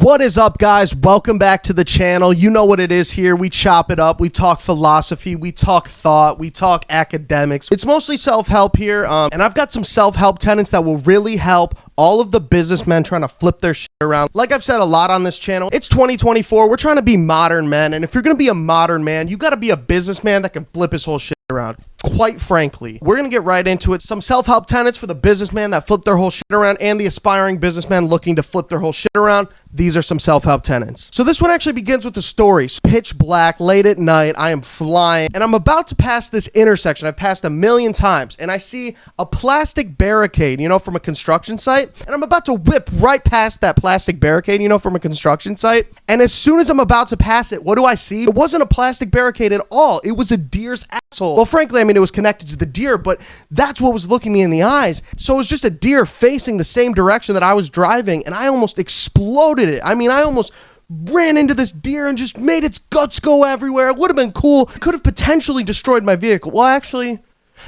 What is up, guys? Welcome back to the channel. You know what it is here. We chop it up. We talk philosophy. We talk thought. We talk academics. It's mostly self-help here, and I've got some self-help tenets that will really help all of the businessmen trying to flip their shit around. Like I've said a lot on this channel, it's 2024. We're trying to be modern men, and if you're going to be a modern man, you got to be a businessman that can flip his whole shit around. Quite frankly, we're going to get right into it. Some self-help tenets for the businessman that flip their whole shit around and the aspiring businessman looking to flip their whole shit around. These are some self-help tenets. So this one actually begins with the story. Pitch black, late at night, I am flying, and I'm about to pass this intersection. I've passed a million times, and I see a plastic barricade, from a construction site, and I'm about to whip right past that plastic barricade, from a construction site, and as soon as I'm about to pass it, what do I see? It wasn't a plastic barricade at all. It was a deer's asshole. Well, frankly, it was connected to the deer, but that's what was looking me in the eyes. So it was just a deer facing the same direction that I was driving, and I almost exploded it. I almost ran into this deer and just made its guts go everywhere. It would have been cool. It could have potentially destroyed my vehicle. Well, actually,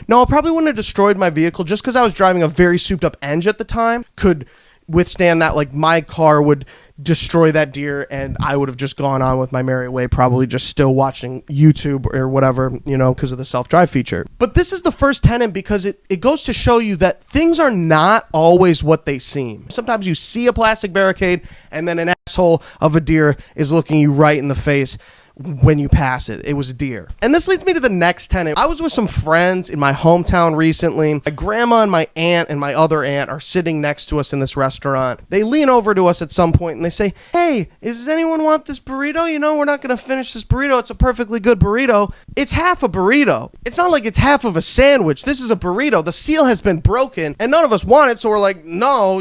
no, it probably wouldn't have destroyed my vehicle just because I was driving a very souped up Eng at the time. Could withstand that, like my car would destroy that deer and I would have just gone on with my merry way, probably just still watching YouTube or whatever, because of the self-drive feature. But this is the first tenet because it goes to show you that things are not always what they seem. Sometimes you see a plastic barricade and then an asshole of a deer is looking you right in the face when you pass it. It was a deer. And this leads me to the next tenet. I was with some friends in my hometown recently. My grandma and my aunt and my other aunt are sitting next to us in this restaurant. They lean over to us at some point and they say, "Hey, does anyone want this burrito? We're not going to finish this burrito. It's a perfectly good burrito." It's half a burrito. It's not like it's half of a sandwich. This is a burrito. The seal has been broken and none of us want it. So we're like, no,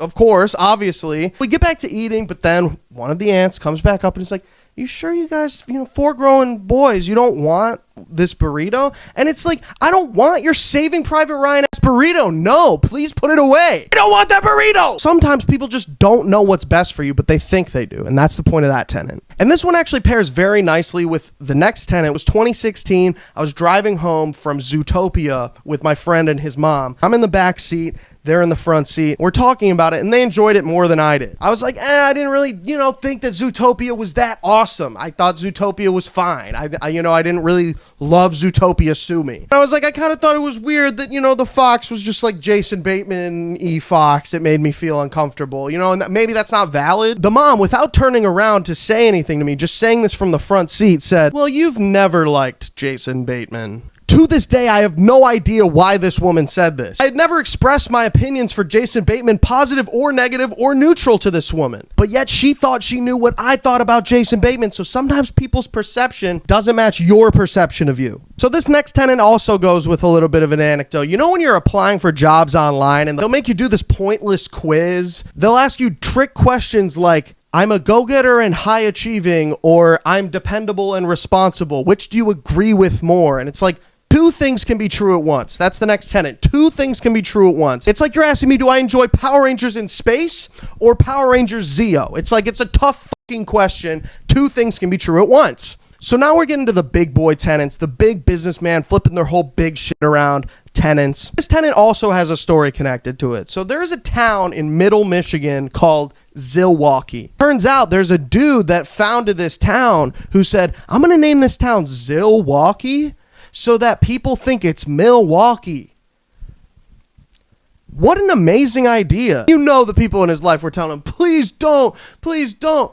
of course, obviously. We get back to eating, but then one of the aunts comes back up and is like, "You sure you guys, 4 grown boys, you don't want this burrito?" And it's like, I don't want your Saving Private Ryan ass burrito. No, please put it away. I don't want that burrito. Sometimes people just don't know what's best for you, but they think they do. And that's the point of that tenet. And this one actually pairs very nicely with the next tenet. It was 2016. I was driving home from Zootopia with my friend and his mom. I'm in the back seat. They're in the front seat. We're talking about it, and they enjoyed it more than I did. I was like, I didn't really, think that Zootopia was that awesome. I thought Zootopia was fine. I didn't really love Zootopia, sue me. I was like, I kind of thought it was weird that, the fox was just like Jason Bateman Fox. It made me feel uncomfortable, and maybe that's not valid. The mom, without turning around to say anything to me, just saying this from the front seat, said, "Well, you've never liked Jason Bateman." To this day, I have no idea why this woman said this. I had never expressed my opinions for Jason Bateman, positive or negative or neutral to this woman. But yet she thought she knew what I thought about Jason Bateman. So sometimes people's perception doesn't match your perception of you. So this next tenet also goes with a little bit of an anecdote. When you're applying for jobs online and they'll make you do this pointless quiz, they'll ask you trick questions like, "I'm a go-getter and high achieving," or "I'm dependable and responsible. Which do you agree with more?" And it's like, two things can be true at once. That's the next tenet. Two things can be true at once. It's like you're asking me, do I enjoy Power Rangers in space or Power Rangers Zeo? It's like, it's a tough fucking question. Two things can be true at once. So now we're getting to the big boy tenants, the big businessman flipping their whole big shit around tenants. This tenant also has a story connected to it. So there's a town in Middle Michigan called Zilwaukee. Turns out there's a dude that founded this town who said, "I'm going to name this town Zilwaukee so that people think it's Milwaukee." What an amazing idea. The people in his life were telling him, please don't.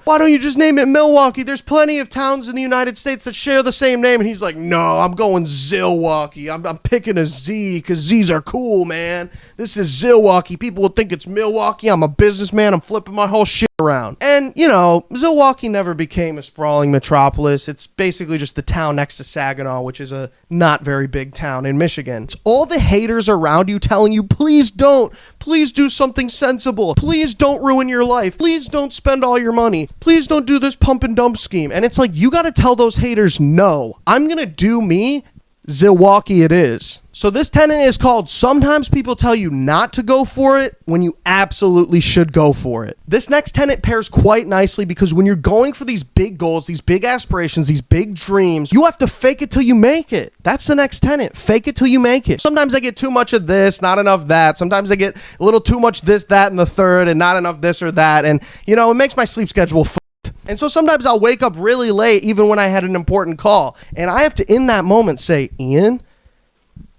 Why don't you just name it Milwaukee? There's plenty of towns in the United States that share the same name. And he's like, "No, I'm going Zilwaukee. I'm picking a Z because Z's are cool, man. This is Zilwaukee. People will think it's Milwaukee. I'm a businessman. I'm flipping my whole shit around." And, Zilwaukee never became a sprawling metropolis. It's basically just the town next to Saginaw, which is a not very big town in Michigan. It's all the haters around you telling you, please don't. Please do something sensible. Please don't ruin your life. Please don't spend all your money. Please don't do this pump and dump scheme. And it's like, you got to tell those haters, no, I'm going to do me. Zilwaukee it is. So this tenet is called sometimes people tell you not to go for it when you absolutely should go for it. This next tenet pairs quite nicely because when you're going for these big goals, these big aspirations, these big dreams, you have to fake it till you make it. That's the next tenet. Fake it till you make it. Sometimes I get too much of this, not enough that. Sometimes I get a little too much this, that, and the third, and not enough this or that. And, you know, it makes my sleep schedule fucked. And so sometimes I'll wake up really late even when I had an important call. And I have to, in that moment, say, Ian,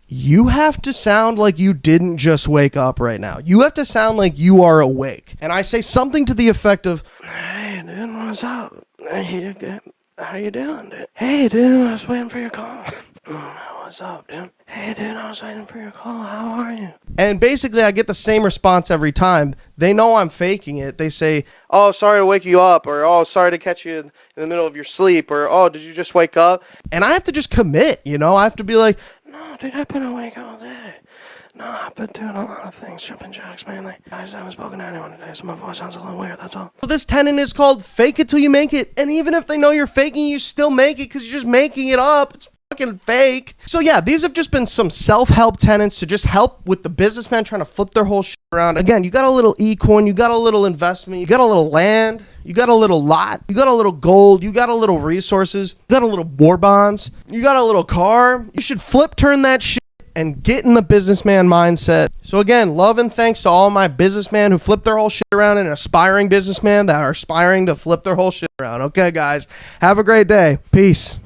you have to sound like you didn't just wake up right now. You have to sound like you are awake. And I say something to the effect of, hey, dude, what's up? How you doing, dude? Hey, dude, I was waiting for your call. What's up, dude? Hey, dude, I was waiting for your call. How are you? And basically, I get the same response every time. They know I'm faking it. They say, oh, sorry to wake you up, or oh, sorry to catch you in the middle of your sleep, or oh, did you just wake up? And I have to just commit, you know? I have to be like, no, dude, I've been awake all day. No, I've been doing a lot of things, jumping jacks mainly. I just haven't spoken to anyone today, so my voice sounds a little weird, that's all. So this tenet is called fake it till you make it. And even if they know you're faking, you still make it because you're just making it up. It's fucking fake. So yeah, these have just been some self-help tenets to just help with the businessman trying to flip their whole shit around. Again, you got a little e-coin, you got a little investment, you got a little land, you got a little lot, you got a little gold, you got a little resources, you got a little war bonds, you got a little car. You should flip turn that shit and get in the businessman mindset. So again, love and thanks to all my businessmen who flip their whole shit around and aspiring businessmen that are aspiring to flip their whole shit around. Okay, guys, have a great day. Peace.